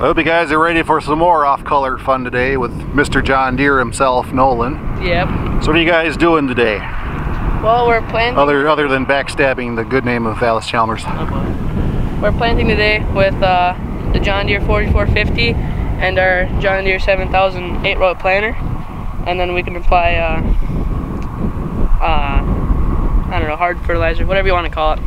I hope you guys are ready for some more off-color fun today with Mr. John Deere himself, Nolan. Yep. So what are you guys doing today? Well, we're planting... Other than backstabbing the good name of Alice Chalmers. We're planting today with the John Deere 4450 and our John Deere 7000 8-row planter. And then we can apply, I don't know, hard fertilizer, whatever you want to call it.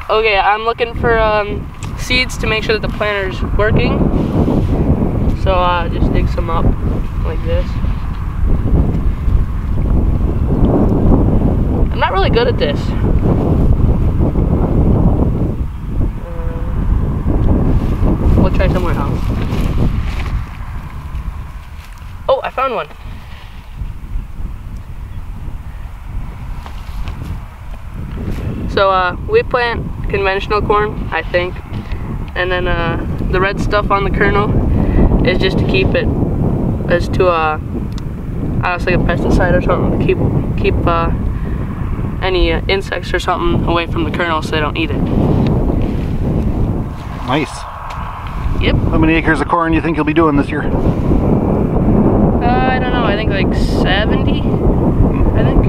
Okay, I'm looking for seeds to make sure that the planter's working. So just dig some up like this. I'm not really good at this. We'll try somewhere else. Oh, I found one. So we plant conventional corn, I think, and then the red stuff on the kernel is just to keep it, as to I don't know, it's like a pesticide or something to keep any insects or something away from the kernel so they don't eat it. Nice. Yep. How many acres of corn do you think you'll be doing this year? I don't know, I think like 70, I think.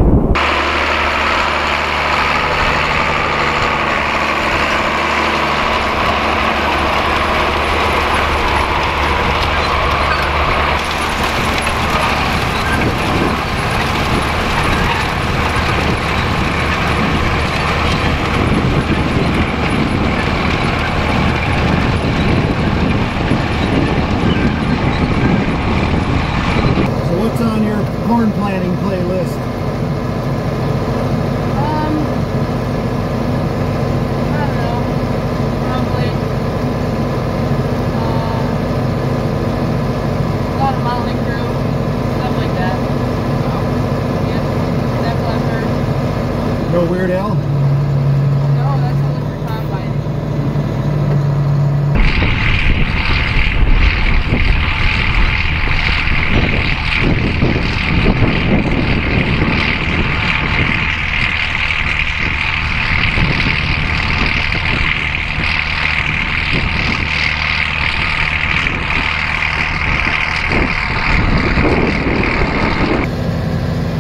Corn planting playlist. I don't know, probably a lot of modeling crew, stuff like that. Yep, that's what I've heard. No Weird Al? No, that's only for combine.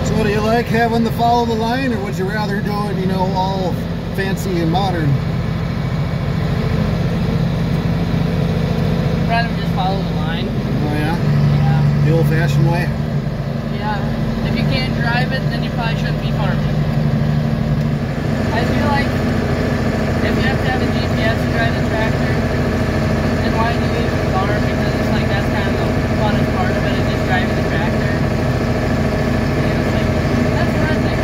So do you like having the follow the line, or would you rather do it, you know, all fancy and modern? I'd rather just follow the line. Oh yeah? Yeah. The old-fashioned way? Yeah. If you can't drive it, then you probably shouldn't be farming. I feel like if you have to have a GPS to drive the tractor, then why do you even farm? Because it's like that's kind of the funnest part of it, is just driving the tractor. And it's like, that's what I think.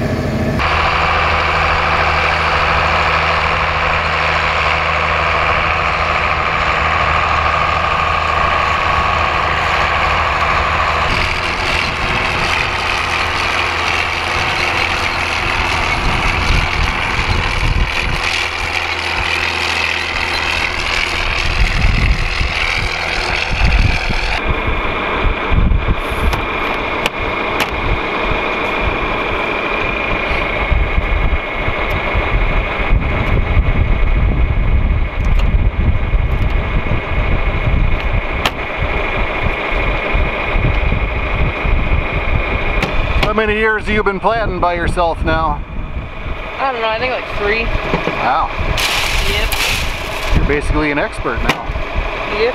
How many years have you been planting by yourself now? I don't know, I think like 3. Wow. Yep. You're basically an expert now. Yep.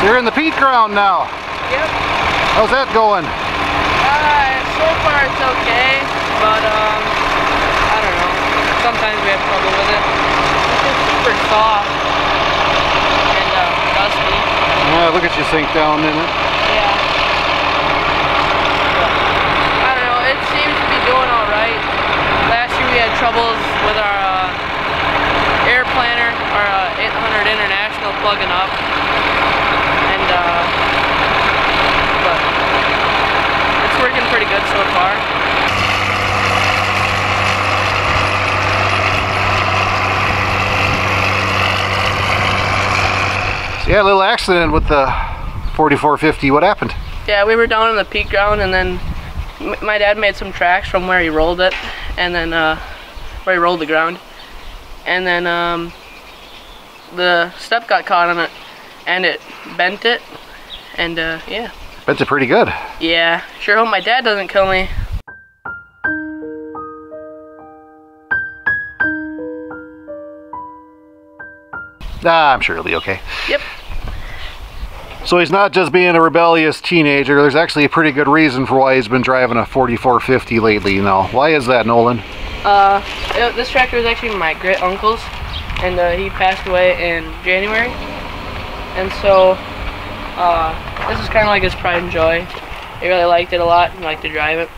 So you're in the peat ground now. Yep. How's that going? So far it's okay, but I don't know. Sometimes we have trouble with it. It's just super soft and dusty. Yeah, look at you sink down in it. Yeah. But, I don't know. It seems to be doing all right. Last year we had troubles with our air planner, our 800 International plugging up, and but it's working pretty good so far. So yeah, a little accident with the 4450. What happened? Yeah, we were down in the peat ground, and then my dad made some tracks from where he rolled it, and then where he rolled the ground, and then the step got caught on it, and it bent it, and yeah. Bent it pretty good. Yeah, sure hope my dad doesn't kill me. Nah, I'm sure he'll be okay. Yep. So he's not just being a rebellious teenager. There's actually a pretty good reason for why he's been driving a 4450 lately, you know. Why is that, Nolan? This tractor is actually my great uncle's, and he passed away in January, and so this is kind of like his pride and joy. He really liked it a lot and liked to drive it.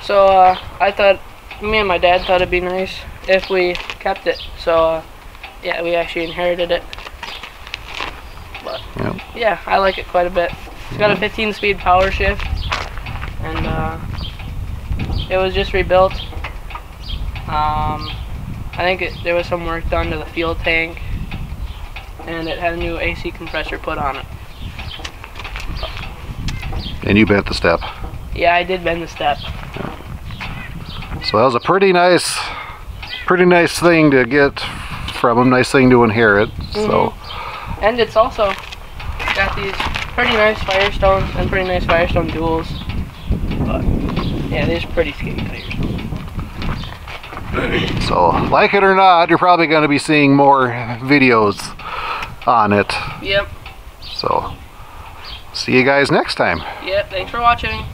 So I thought, me and my dad thought it'd be nice if we kept it. So yeah, we actually inherited it. But yep. yeah, I like it quite a bit. It's got a 15-speed power shift, and it was just rebuilt. I think there was some work done to the fuel tank, and it had a new AC compressor put on it. And you bent the step. Yeah, I did bend the step. Yeah. So that was a pretty nice thing to get from him. Nice thing to inherit. So. And it's also got these pretty nice Firestones and pretty nice Firestone duals. But yeah, these are pretty skinny Firestone. So, like it or not, you're probably going to be seeing more videos on it. Yep. So, see you guys next time. Yep, thanks for watching.